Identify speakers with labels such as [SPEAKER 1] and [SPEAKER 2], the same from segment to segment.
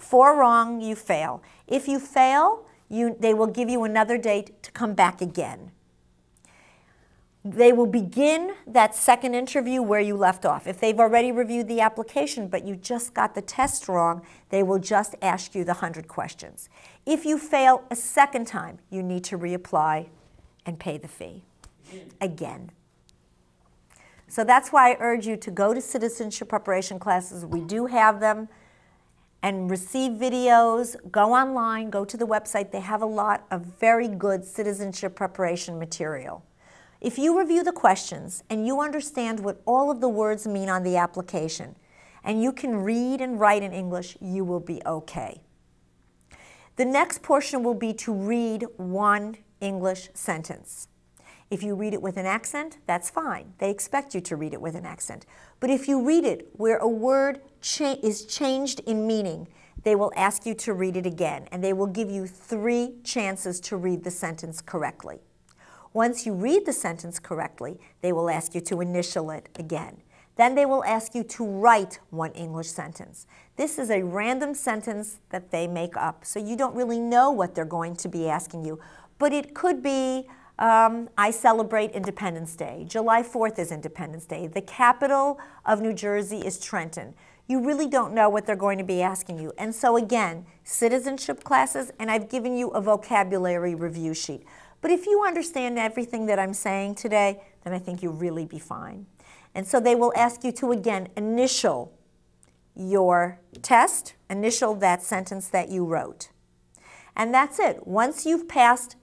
[SPEAKER 1] 4 wrong, you fail. If you fail, they will give you another date to come back again. They will begin that second interview where you left off. If they've already reviewed the application but you just got the test wrong, they will just ask you the 100 questions. If you fail a second time, you need to reapply and pay the fee again. So that's why I urge you to go to citizenship preparation classes. We do have them, and receive videos. Go online, go to the website. They have a lot of very good citizenship preparation material. If you review the questions and you understand what all of the words mean on the application, and you can read and write in English, you will be okay. The next portion will be to read one English sentence. If you read it with an accent, that's fine. They expect you to read it with an accent. But if you read it where a word is changed in meaning, they will ask you to read it again, and they will give you 3 chances to read the sentence correctly. Once you read the sentence correctly, they will ask you to initial it again. Then they will ask you to write one English sentence. This is a random sentence that they make up, so you don't really know what they're going to be asking you. But it could be, I celebrate Independence Day. July 4th is Independence Day. The capital of New Jersey is Trenton. You really don't know what they're going to be asking you. And so again, citizenship classes, and I've given you a vocabulary review sheet. But if you understand everything that I'm saying today, then I think you'll really be fine. And so they will ask you to, again, initial your test, initial that sentence that you wrote. And that's it. Once you've passed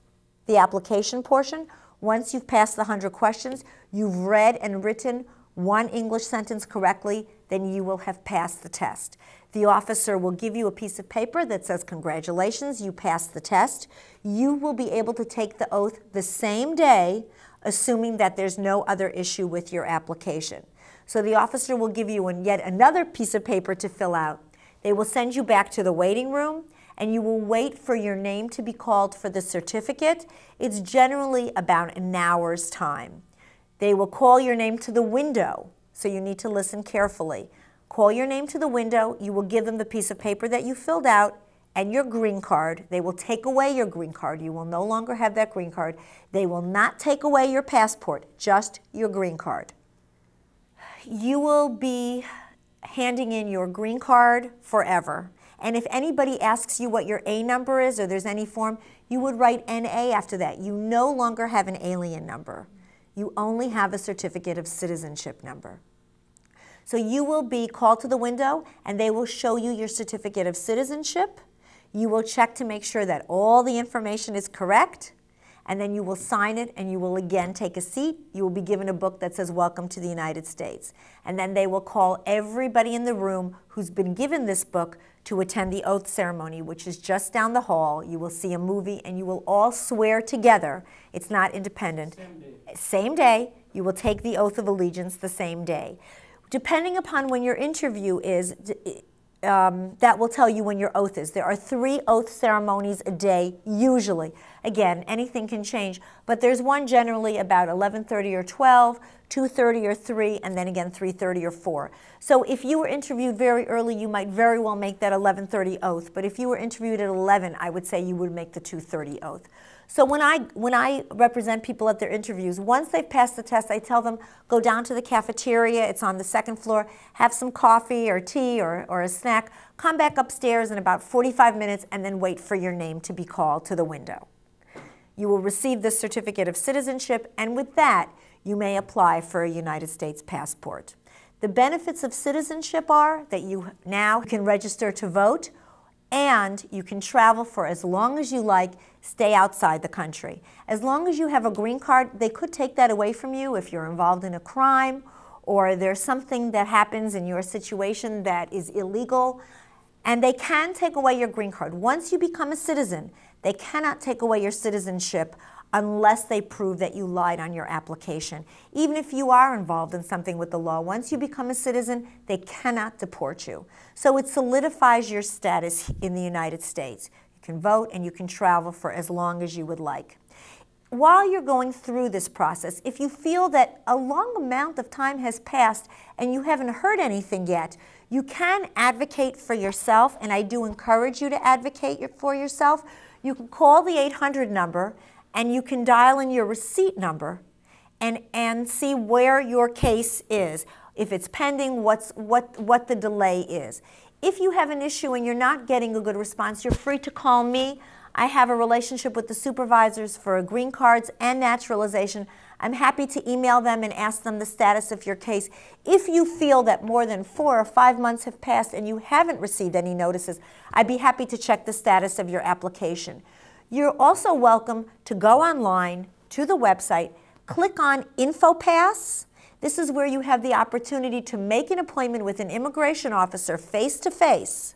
[SPEAKER 1] the application portion, once you've passed the 100 questions, you've read and written one English sentence correctly, then you will have passed the test. The officer will give you a piece of paper that says, congratulations, you passed the test. You will be able to take the oath the same day, assuming that there's no other issue with your application. So the officer will give you yet another piece of paper to fill out. They will send you back to the waiting room, and you will wait for your name to be called for the certificate. It's generally about an hour's time. They will call your name to the window, so you need to listen carefully. Call your name to the window. You will give them the piece of paper that you filled out and your green card. They will take away your green card. You will no longer have that green card. They will not take away your passport, just your green card. You will be handing in your green card forever. And if anybody asks you what your A number is or there's any form, you would write NA after that. You no longer have an alien number. You only have a certificate of citizenship number. So you will be called to the window and they will show you your certificate of citizenship. You will check to make sure that all the information is correct, and then you will sign it and you will again take a seat. You will be given a book that says, Welcome to the United States. And then they will call everybody in the room who's been given this book to attend the oath ceremony, which is just down the hall. You will see a movie and you will all swear together. It's not independent. Same day. You will take the oath of allegiance the same day. Depending upon when your interview is, that will tell you when your oath is. There are 3 oath ceremonies a day, usually. Again, anything can change, but there's one generally about 11:30 or 12, 2:30 or 3, and then again 3:30 or 4. So if you were interviewed very early, you might very well make that 11:30 oath, but if you were interviewed at 11, I would say you would make the 2:30 oath. So when I represent people at their interviews, once they've passed the test, I tell them, go down to the cafeteria, it's on the 2nd floor, have some coffee or tea or a snack, come back upstairs in about 45 minutes, and then wait for your name to be called to the window. You will receive the certificate of citizenship, and with that, you may apply for a United States passport. The benefits of citizenship are that you now can register to vote, and you can travel for as long as you like, stay outside the country. As long as you have a green card, they could take that away from you if you're involved in a crime or there's something that happens in your situation that is illegal, and they can take away your green card. Once you become a citizen, they cannot take away your citizenship unless they prove that you lied on your application. Even if you are involved in something with the law, once you become a citizen, they cannot deport you. So it solidifies your status in the United States. You can vote and you can travel for as long as you would like. while you're going through this process, if you feel that a long amount of time has passed and you haven't heard anything yet, you can advocate for yourself, and I do encourage you to advocate for yourself. You can call the 800 number and you can dial in your receipt number and see where your case is. If it's pending, what the delay is. If you have an issue and you're not getting a good response, you're free to call me. I have a relationship with the supervisors for green cards and naturalization. I'm happy to email them and ask them the status of your case. If you feel that more than 4 or 5 months have passed and you haven't received any notices, I'd be happy to check the status of your application. You're also welcome to go online to the website, click on InfoPass. This is where you have the opportunity to make an appointment with an immigration officer face-to-face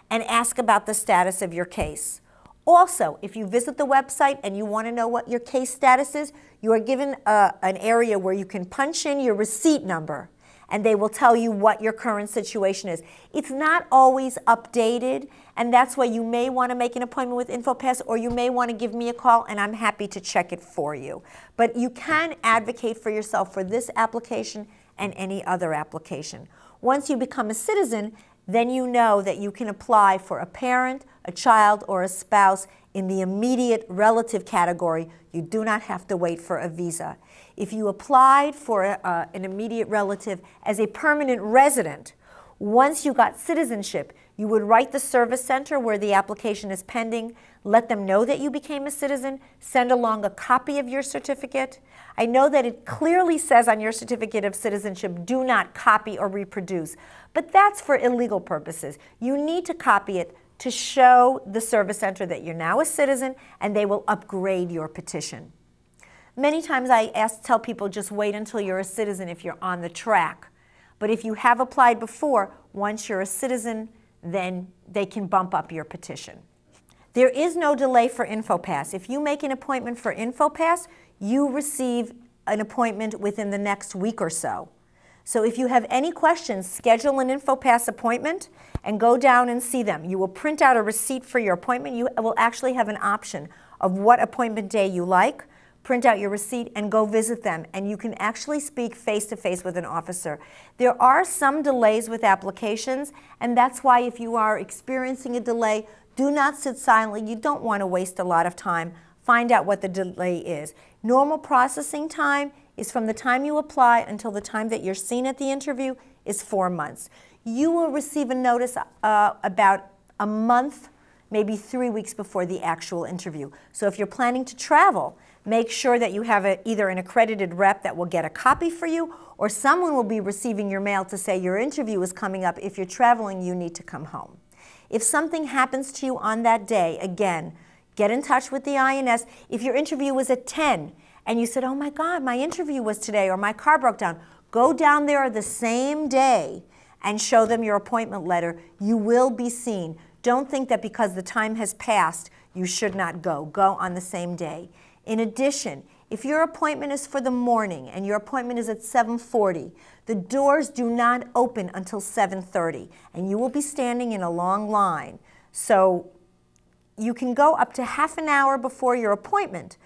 [SPEAKER 1] and ask about the status of your case. Also, if you visit the website and you want to know what your case status is, you are given an area where you can punch in your receipt number and they will tell you what your current situation is. It's not always updated, and that's why you may want to make an appointment with InfoPass, or you may want to give me a call and I'm happy to check it for you. But you can advocate for yourself for this application and any other application. Once you become a citizen, then you know that you can apply for a parent, a child, or a spouse in the immediate relative category. You do not have to wait for a visa. If you applied for an immediate relative as a permanent resident, once you got citizenship, you would write the service center where the application is pending, let them know that you became a citizen, send along a copy of your certificate. I know that it clearly says on your certificate of citizenship, do not copy or reproduce, but that's for illegal purposes. You need to copy it to show the service center that you're now a citizen, and they will upgrade your petition. Many times I tell people just wait until you're a citizen if you're on the track. But if you have applied before, once you're a citizen, then they can bump up your petition. There is no delay for InfoPass. If you make an appointment for InfoPass, you receive an appointment within the next week or so. So if you have any questions, schedule an InfoPass appointment and go down and see them. You will print out a receipt for your appointment. You will actually have an option of what appointment day you like. Print out your receipt and go visit them, and you can actually speak face-to-face with an officer. There are some delays with applications, and that's why if you are experiencing a delay, do not sit silently. You don't want to waste a lot of time. Find out what the delay is. Normal processing time is from the time you apply until the time that you're seen at the interview is 4 months. You will receive a notice about a month, maybe 3 weeks before the actual interview. So if you're planning to travel, make sure that you have either an accredited rep that will get a copy for you, or someone will be receiving your mail to say your interview is coming up. If you're traveling, you need to come home. If something happens to you on that day, again, get in touch with the INS. If your interview was at 10 and you said, oh my God, my interview was today, or my car broke down, go down there the same day and show them your appointment letter. You will be seen. Don't think that because the time has passed, you should not go. Go on the same day. In addition, if your appointment is for the morning and your appointment is at 7:40, the doors do not open until 7:30, and you will be standing in a long line. So you can go up to half an hour before your appointment,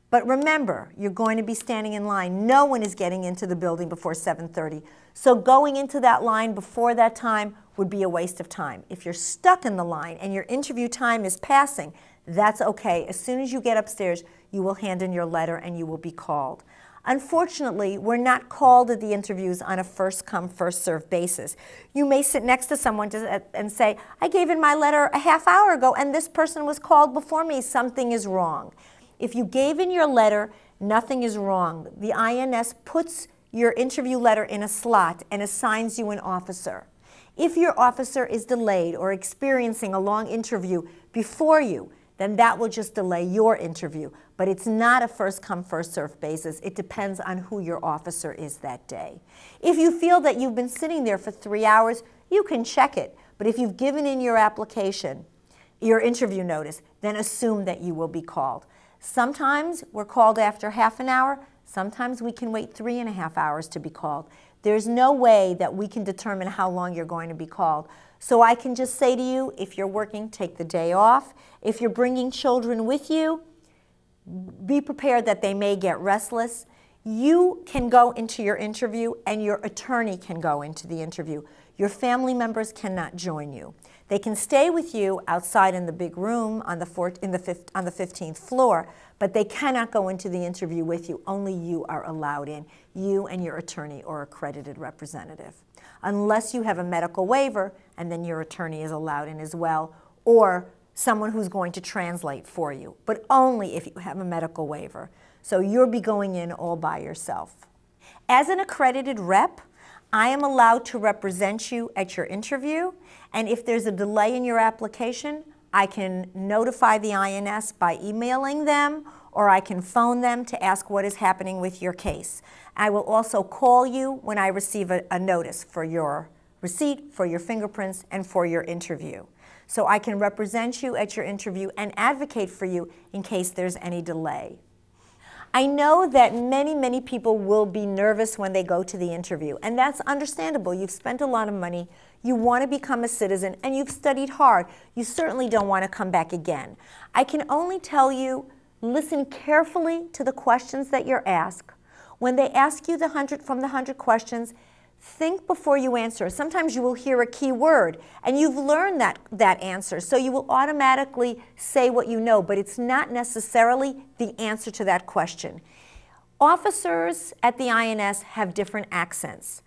[SPEAKER 1] but remember, you're going to be standing in line. No one is getting into the building before 7:30. So going into that line before that time would be a waste of time. If you're stuck in the line and your interview time is passing, that's okay. As soon as you get upstairs, you will hand in your letter and you will be called. Unfortunately, we're not called at the interviews on a first-come, first-served basis. You may sit next to someone and say, I gave in my letter a half hour ago and this person was called before me. Something is wrong. If you gave in your letter, nothing is wrong. The INS puts your interview letter in a slot and assigns you an officer. If your officer is delayed or experiencing a long interview before you, then that will just delay your interview. But it's not a first-come, first-served basis. It depends on who your officer is that day. If you feel that you've been sitting there for 3 hours, you can check it. But if you've given in your application, your interview notice, then assume that you will be called. Sometimes we're called after half an hour. Sometimes we can wait 3.5 hours to be called. There's no way that we can determine how long you're going to be called. So I can just say to you, if you're working, take the day off. If you're bringing children with you, Be prepared that they may get restless. You can go into your interview and your attorney can go into the interview. Your family members cannot join you. They can stay with you outside in the big room on the 15th floor, but they cannot go into the interview with you. Only you are allowed in, you and your attorney or accredited representative. Unless you have a medical waiver, and then your attorney is allowed in as well, or someone who's going to translate for you, but only if you have a medical waiver. So you'll be going in all by yourself. As an accredited rep, I am allowed to represent you at your interview, and if there's a delay in your application, I can notify the INS by emailing them, or I can phone them to ask what is happening with your case. I will also call you when I receive a notice for your receipt, for your fingerprints, and for your interview. So I can represent you at your interview and advocate for you in case there's any delay. I know that many people will be nervous when they go to the interview, and that's understandable. You've spent a lot of money, you want to become a citizen, and you've studied hard. You certainly don't want to come back again. I can only tell you, listen carefully to the questions that you're asked. When they ask you from the 100 questions, think before you answer. Sometimes you will hear a key word, and you've learned that answer, so you will automatically say what you know, but it's not necessarily the answer to that question. Officers at the INS have different accents.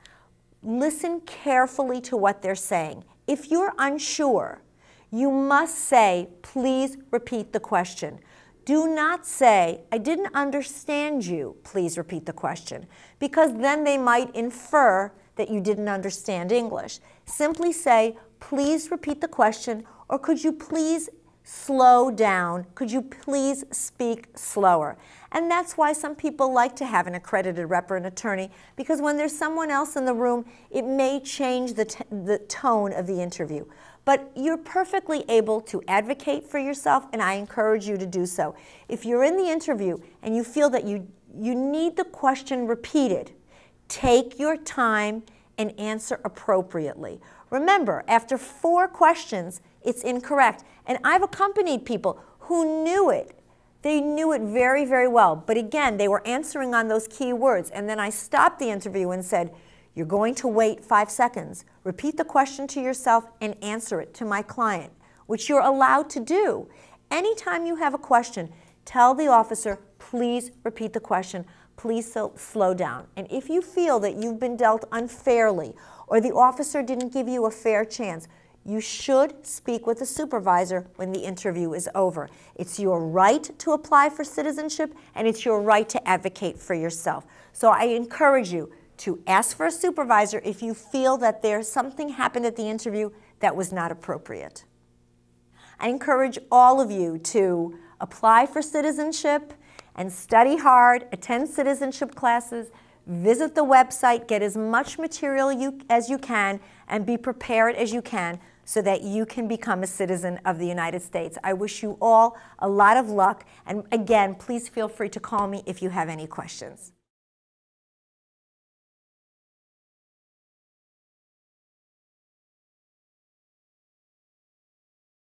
[SPEAKER 1] Listen carefully to what they're saying. If you're unsure, you must say, please repeat the question. Do not say, I didn't understand you, please repeat the question, because then they might infer that you didn't understand English. Simply say, please repeat the question, or could you please slow down? Could you please speak slower? And that's why some people like to have an accredited rep or an attorney, because when there's someone else in the room, it may change the tone of the interview. But you're perfectly able to advocate for yourself, and I encourage you to do so. If you're in the interview and you feel that you need the question repeated, take your time and answer appropriately. Remember, after 4 questions, it's incorrect. And I've accompanied people who knew it. They knew it very well. But again, they were answering on those key words. And then I stopped the interview and said, you're going to wait 5 seconds. Repeat the question to yourself and answer it to my client, which you're allowed to do. Anytime you have a question, tell the officer, please repeat the question. Please slow down. And if you feel that you've been dealt unfairly or the officer didn't give you a fair chance, you should speak with the supervisor when the interview is over. It's your right to apply for citizenship, and it's your right to advocate for yourself. So I encourage you to ask for a supervisor if you feel that there's something happened at the interview that was not appropriate. I encourage all of you to apply for citizenship and study hard, attend citizenship classes, visit the website, get as much material as you can, and be prepared as you can so that you can become a citizen of the United States. I wish you all a lot of luck, and again, please feel free to call me if you have any questions.